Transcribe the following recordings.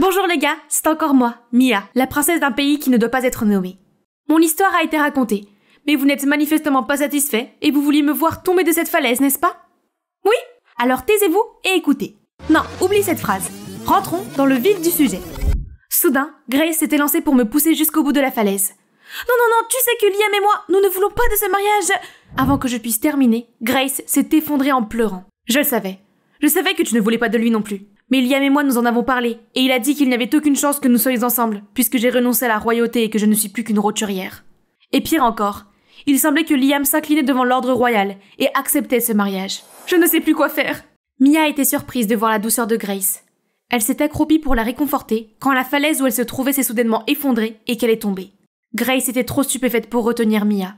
Bonjour les gars, c'est encore moi, Mia, la princesse d'un pays qui ne doit pas être nommé. Mon histoire a été racontée, mais vous n'êtes manifestement pas satisfait et vous vouliez me voir tomber de cette falaise, n'est-ce pas? Oui? Alors taisez-vous et écoutez. Non, oublie cette phrase. Rentrons dans le vif du sujet. Soudain, Grace s'était lancée pour me pousser jusqu'au bout de la falaise. Non, tu sais que Liam et moi, nous ne voulons pas de ce mariage. Avant que je puisse terminer, Grace s'est effondrée en pleurant. Je le savais. Je savais que tu ne voulais pas de lui non plus. Mais Liam et moi nous en avons parlé, et il a dit qu'il n'y avait aucune chance que nous soyons ensemble, puisque j'ai renoncé à la royauté et que je ne suis plus qu'une roturière. Et pire encore, il semblait que Liam s'inclinait devant l'ordre royal et acceptait ce mariage. Je ne sais plus quoi faire. Mia était surprise de voir la douceur de Grace. Elle s'est accroupie pour la réconforter quand la falaise où elle se trouvait s'est soudainement effondrée et qu'elle est tombée. Grace était trop stupéfaite pour retenir Mia.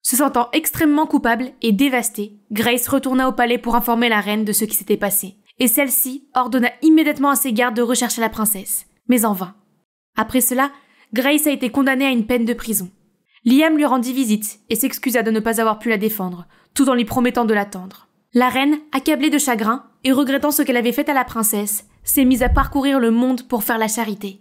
Se sentant extrêmement coupable et dévastée, Grace retourna au palais pour informer la reine de ce qui s'était passé. Et celle-ci ordonna immédiatement à ses gardes de rechercher la princesse, mais en vain. Après cela, Grace a été condamnée à une peine de prison. Liam lui rendit visite et s'excusa de ne pas avoir pu la défendre, tout en lui promettant de l'attendre. La reine, accablée de chagrin et regrettant ce qu'elle avait fait à la princesse, s'est mise à parcourir le monde pour faire la charité.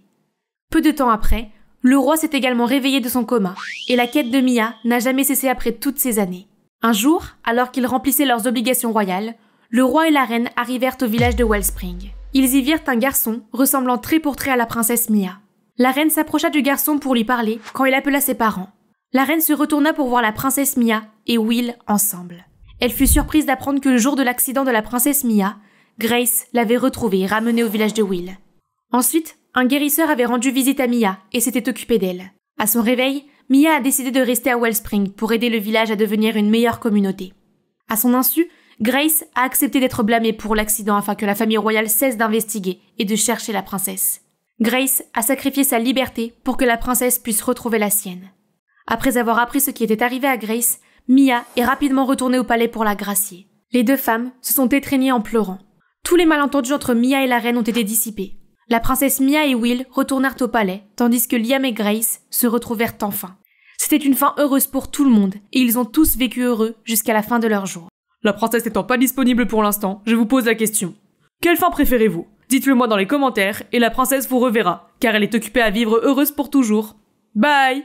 Peu de temps après, le roi s'est également réveillé de son coma, et la quête de Mia n'a jamais cessé après toutes ces années. Un jour, alors qu'ils remplissaient leurs obligations royales, le roi et la reine arrivèrent au village de Wellspring. Ils y virent un garçon ressemblant trait pour trait à la princesse Mia. La reine s'approcha du garçon pour lui parler quand il appela ses parents. La reine se retourna pour voir la princesse Mia et Will ensemble. Elle fut surprise d'apprendre que le jour de l'accident de la princesse Mia, Grace l'avait retrouvée et ramenée au village de Will. Ensuite, un guérisseur avait rendu visite à Mia et s'était occupé d'elle. À son réveil, Mia a décidé de rester à Wellspring pour aider le village à devenir une meilleure communauté. À son insu, Grace a accepté d'être blâmée pour l'accident afin que la famille royale cesse d'investiguer et de chercher la princesse. Grace a sacrifié sa liberté pour que la princesse puisse retrouver la sienne. Après avoir appris ce qui était arrivé à Grace, Mia est rapidement retournée au palais pour la gracier. Les deux femmes se sont étreignées en pleurant. Tous les malentendus entre Mia et la reine ont été dissipés. La princesse Mia et Will retournèrent au palais, tandis que Liam et Grace se retrouvèrent enfin. C'était une fin heureuse pour tout le monde, et ils ont tous vécu heureux jusqu'à la fin de leur jour. La princesse n'étant pas disponible pour l'instant, je vous pose la question. Quelle fin préférez-vous? Dites-le moi dans les commentaires, et la princesse vous reverra, car elle est occupée à vivre heureuse pour toujours. Bye!